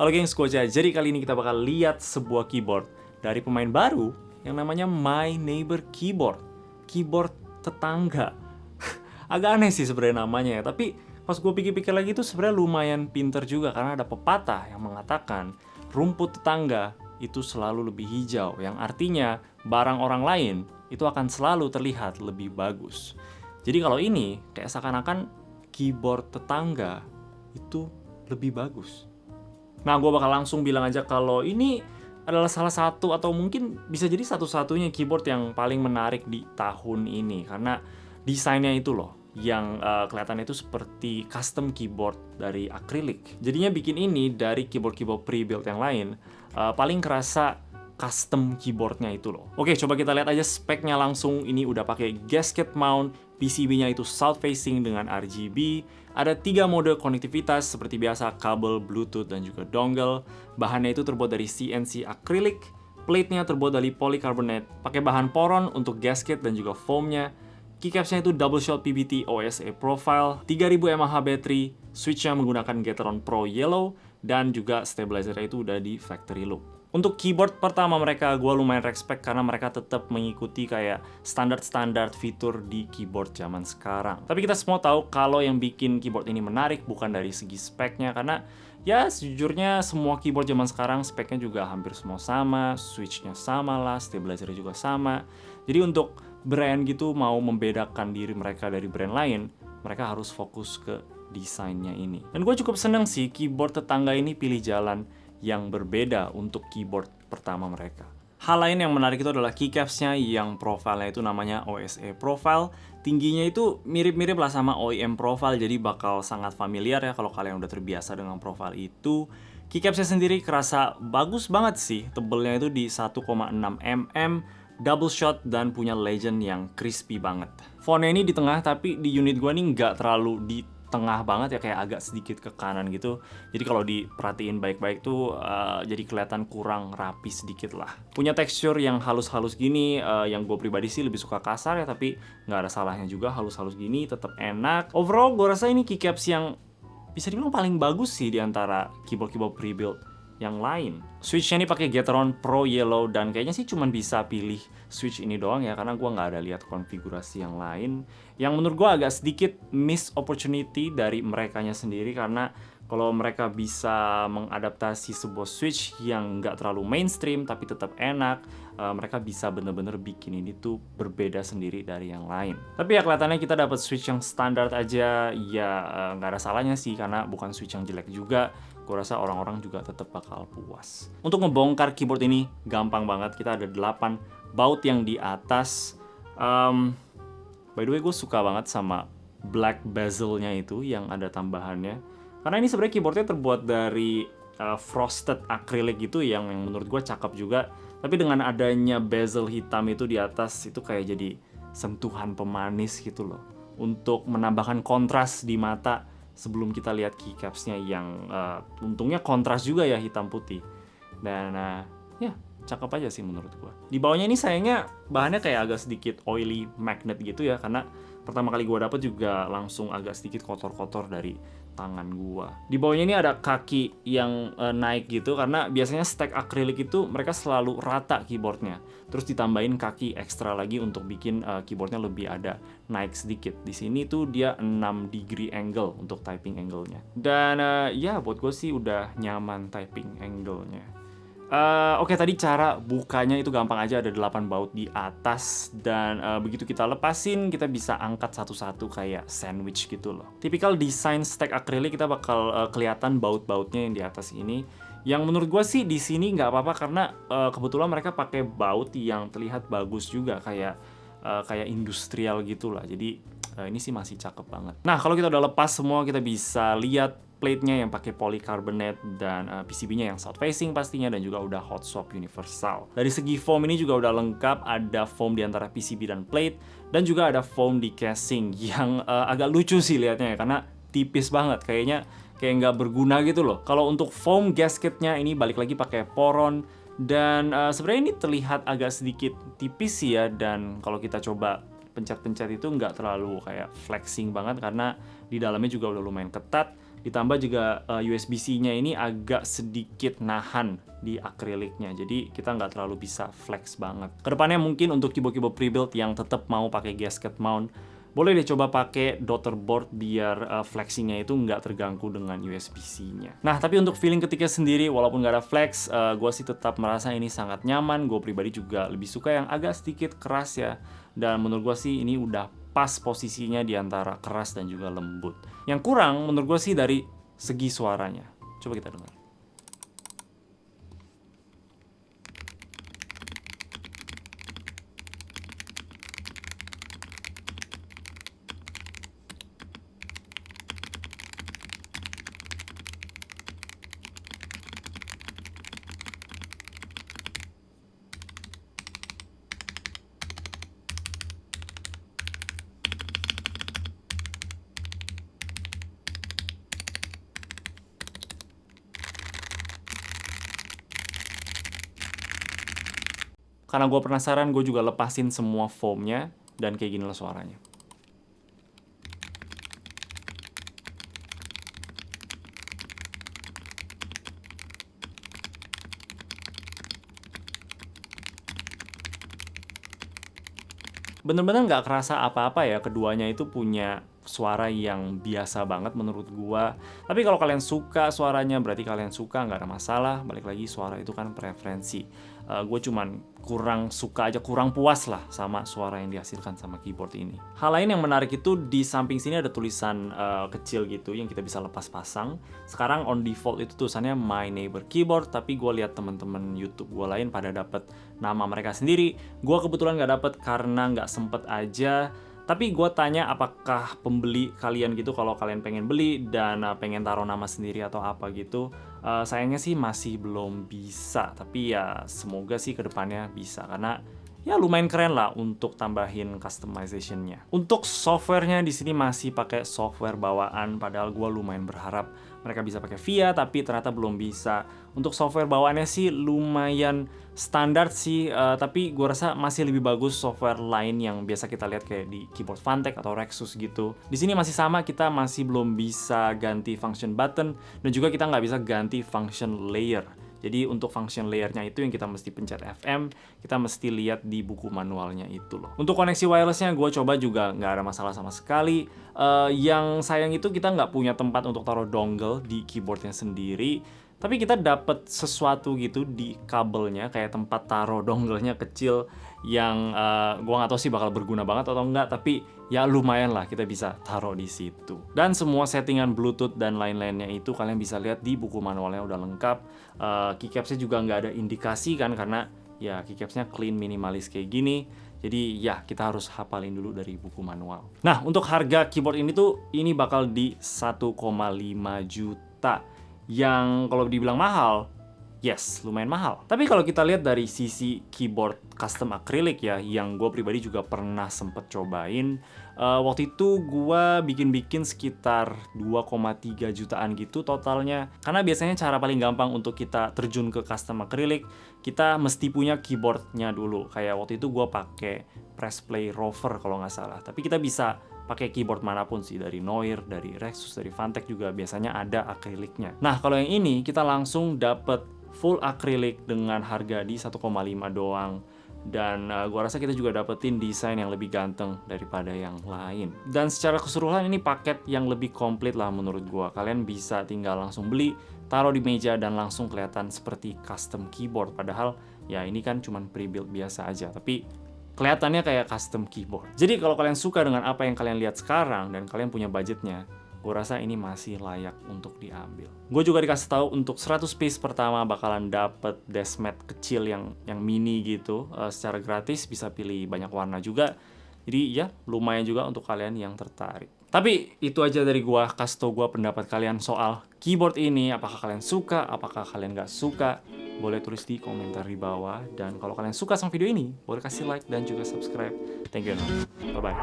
Halo gengs, Koja. Jadi kali ini kita bakal lihat sebuah keyboard dari pemain baru yang namanya My Neighbor Keyboard. Keyboard tetangga. Agak aneh sih sebenarnya namanya ya, tapi pas gue pikir-pikir lagi itu sebenarnya lumayan pinter juga karena ada pepatah yang mengatakan rumput tetangga itu selalu lebih hijau, yang artinya barang orang lain itu akan selalu terlihat lebih bagus. Jadi kalau ini kayak seakan-akan keyboard tetangga itu lebih bagus. Nah, gue bakal langsung bilang aja kalau ini adalah salah satu atau mungkin bisa jadi satu-satunya keyboard yang paling menarik di tahun ini. Karena desainnya itu loh, yang kelihatannya itu seperti custom keyboard dari akrilik. Jadinya bikin ini dari keyboard-keyboard pre-built yang lain, paling kerasa custom keyboardnya itu loh. Oke, coba kita lihat aja speknya langsung. Ini udah pakai gasket mount, PCB-nya itu south facing dengan RGB. Ada 3 mode konektivitas seperti biasa, kabel, Bluetooth, dan juga dongle. Bahannya itu terbuat dari CNC akrilik. Plate-nya terbuat dari polycarbonate, pakai bahan poron untuk gasket dan juga foam-nya. Keycaps-nya itu double shot PBT OSA profile, 3000 mAh battery, switch-nya menggunakan Gateron Pro Yellow, dan juga stabilizer-nya itu udah di factory loop. Untuk keyboard pertama mereka, gue lumayan respect karena mereka tetap mengikuti kayak standar-standar fitur di keyboard zaman sekarang. Tapi kita semua tahu kalau yang bikin keyboard ini menarik bukan dari segi speknya, karena ya sejujurnya semua keyboard zaman sekarang speknya juga hampir semua sama, switch-nya sama lah, stabilizer juga sama. Jadi untuk brand gitu mau membedakan diri mereka dari brand lain, mereka harus fokus ke desainnya ini. Dan gue cukup seneng sih keyboard tetangga ini pilih jalan yang berbeda untuk keyboard pertama mereka. Hal lain yang menarik itu adalah keycaps-nya yang profile-nya itu namanya OSA profile. Tingginya itu mirip-mirip lah sama OEM profile, jadi bakal sangat familiar ya kalau kalian udah terbiasa dengan profile itu. Keycaps-nya sendiri kerasa bagus banget sih, tebelnya itu di 1,6 mm, double shot, dan punya legend yang crispy banget. Fontnya ini di tengah, tapi di unit gua nih nggak terlalu di tengah banget ya, kayak agak sedikit ke kanan gitu. Jadi kalau diperhatiin baik-baik tuh jadi kelihatan kurang rapi sedikit lah. Punya tekstur yang halus-halus gini, yang gue pribadi sih lebih suka kasar ya, tapi nggak ada salahnya juga halus-halus gini, tetap enak. Overall gue rasa ini keycaps yang bisa dibilang paling bagus sih di antara keyboard-keyboard pre-built yang lain. Switch-nya ini pakai Gateron Pro Yellow, dan kayaknya sih cuma bisa pilih switch ini doang ya, karena gue nggak ada lihat konfigurasi yang lain. Yang menurut gue agak sedikit miss opportunity dari merekanya sendiri, karena kalau mereka bisa mengadaptasi sebuah switch yang nggak terlalu mainstream tapi tetap enak, mereka bisa bener-bener bikin ini tuh berbeda sendiri dari yang lain. Tapi ya kelihatannya kita dapat switch yang standar aja, ya nggak ada salahnya sih karena bukan switch yang jelek juga. Gue rasa orang-orang juga tetap bakal puas. Untuk ngebongkar keyboard ini gampang banget. Kita ada 8 baut yang di atas. By the way, gue suka banget sama black bezel-nya itu yang ada tambahannya. Karena ini sebenarnya keyboardnya terbuat dari frosted acrylic gitu yang menurut gue cakep juga. Tapi dengan adanya bezel hitam itu di atas, itu kayak jadi sentuhan pemanis gitu loh. Untuk menambahkan kontras di mata sebelum kita lihat keycaps-nya yang untungnya kontras juga ya, hitam putih. Dan ya cakep aja sih menurut gua. Di bawahnya ini sayangnya bahannya kayak agak sedikit oily magnet gitu ya, karena pertama kali gua dapet juga langsung agak sedikit kotor-kotor dari tangan gua. Di bawahnya ini ada kaki yang naik gitu, karena biasanya stack akrilik itu mereka selalu rata keyboardnya. Terus ditambahin kaki ekstra lagi untuk bikin keyboardnya lebih ada naik sedikit. Di sini tuh dia 6 degree angle untuk typing angle-nya. Dan ya buat gue sih udah nyaman typing angle-nya. Oke, tadi cara bukanya itu gampang aja, ada 8 baut di atas, dan begitu kita lepasin kita bisa angkat satu-satu kayak sandwich gitu loh. Tipikal desain stack akrilik, kita bakal kelihatan baut-bautnya yang di atas ini. Yang menurut gue sih di sini nggak apa-apa karena kebetulan mereka pakai baut yang terlihat bagus juga, kayak industrial gitulah. Jadi ini sih masih cakep banget. Nah, kalau kita udah lepas semua, kita bisa lihat plate-nya yang pakai polycarbonate dan PCB-nya yang south facing pastinya, dan juga udah hot swap universal. Dari segi foam ini juga udah lengkap, ada foam di antara PCB dan plate, dan juga ada foam di casing yang agak lucu sih lihatnya ya, karena tipis banget, kayak nggak berguna gitu loh. Kalau untuk foam gasketnya ini balik lagi pakai poron, dan sebenarnya ini terlihat agak sedikit tipis sih ya, dan kalau kita coba pencet-pencet itu nggak terlalu kayak flexing banget karena di dalamnya juga udah lumayan ketat. Ditambah juga USB-C-nya ini agak sedikit nahan di akriliknya, jadi kita nggak terlalu bisa flex banget. Kedepannya mungkin untuk keyboard-keyboard pre-built yang tetap mau pakai gasket mount, boleh deh coba pakai daughter board biar flexingnya itu nggak terganggu dengan USB-C-nya. Nah, tapi untuk feeling ketiknya sendiri, walaupun nggak ada flex, gue sih tetap merasa ini sangat nyaman. Gue pribadi juga lebih suka yang agak sedikit keras ya. Dan menurut gue sih ini udah pas posisinya di antara keras dan juga lembut. Yang kurang menurut gue sih dari segi suaranya. Coba kita dengar. Karena gue penasaran, gue juga lepasin semua foamnya, dan kayak gini lah suaranya. Bener-bener nggak kerasa apa-apa ya, keduanya itu punya suara yang biasa banget menurut gua. Tapi kalau kalian suka suaranya, berarti kalian suka, nggak ada masalah. Balik lagi, suara itu kan preferensi. Gue cuman kurang suka aja, kurang puas lah sama suara yang dihasilkan sama keyboard ini. Hal lain yang menarik itu di samping sini ada tulisan kecil gitu yang kita bisa lepas pasang. Sekarang on default itu tulisannya My Neighbor Keyboard, tapi gue lihat teman-teman YouTube gue lain pada dapet nama mereka sendiri. Gue kebetulan nggak dapet karena nggak sempet aja. Tapi gue tanya apakah pembeli kalian gitu, kalau kalian pengen beli dan pengen taruh nama sendiri atau apa gitu, sayangnya sih masih belum bisa. Tapi ya semoga sih kedepannya bisa, karena ya lumayan keren lah untuk tambahin customization-nya. Untuk softwarenya di sini masih pakai software bawaan, padahal gue lumayan berharap mereka bisa pakai VIA, tapi ternyata belum bisa. Untuk software bawaannya sih lumayan standar sih, tapi gue rasa masih lebih bagus software lain yang biasa kita lihat kayak di keyboard Phanteks atau Rexus gitu. Di sini masih sama, kita masih belum bisa ganti function button, dan juga kita nggak bisa ganti function layer. Jadi untuk function layernya itu yang kita mesti pencet FM, kita mesti lihat di buku manualnya itu loh. Untuk koneksi wirelessnya gue coba juga nggak ada masalah sama sekali. Yang sayang itu kita nggak punya tempat untuk taruh dongle di keyboardnya sendiri. Tapi kita dapat sesuatu gitu di kabelnya, kayak tempat taruh dongle-nya kecil yang gue nggak tahu sih bakal berguna banget atau enggak, tapi ya lumayan lah kita bisa taruh di situ. Dan semua settingan Bluetooth dan lain-lainnya itu kalian bisa lihat di buku manualnya udah lengkap. Keycapsnya juga nggak ada indikasi kan, karena ya keycapsnya clean minimalis kayak gini. Jadi ya kita harus hafalin dulu dari buku manual. Nah, untuk harga keyboard ini tuh ini bakal di 1,5 juta. Yang kalau dibilang mahal, yes, lumayan mahal. Tapi kalau kita lihat dari sisi keyboard custom acrylic ya, yang gue pribadi juga pernah sempet cobain. Waktu itu gue bikin sekitar 2,3 jutaan gitu totalnya. Karena biasanya cara paling gampang untuk kita terjun ke custom acrylic, kita mesti punya keyboardnya dulu. Kayak waktu itu gue pakai Press Play Rover kalau nggak salah. Tapi kita bisa pakai keyboard manapun sih, dari Noir, dari Rexus, dari Phanteks juga biasanya ada akriliknya. Nah, kalau yang ini kita langsung dapet full akrilik dengan harga di 1,5 doang. Dan gua rasa kita juga dapetin desain yang lebih ganteng daripada yang lain. Dan secara keseluruhan ini paket yang lebih komplit lah menurut gua. Kalian bisa tinggal langsung beli, taruh di meja dan langsung kelihatan seperti custom keyboard. Padahal ya ini kan cuman pre-built biasa aja, tapi kelihatannya kayak custom keyboard. Jadi kalau kalian suka dengan apa yang kalian lihat sekarang dan kalian punya budgetnya, gue rasa ini masih layak untuk diambil. Gue juga dikasih tahu untuk 100 piece pertama bakalan dapet deskmat kecil yang mini gitu, secara gratis, bisa pilih banyak warna juga. Jadi ya lumayan juga untuk kalian yang tertarik. Tapi itu aja dari gue, kasih tau gue pendapat kalian soal keyboard ini. Apakah kalian suka, apakah kalian gak suka? Boleh tulis di komentar di bawah. Dan kalau kalian suka sama video ini, boleh kasih like dan juga subscribe. Thank you. Bye-bye.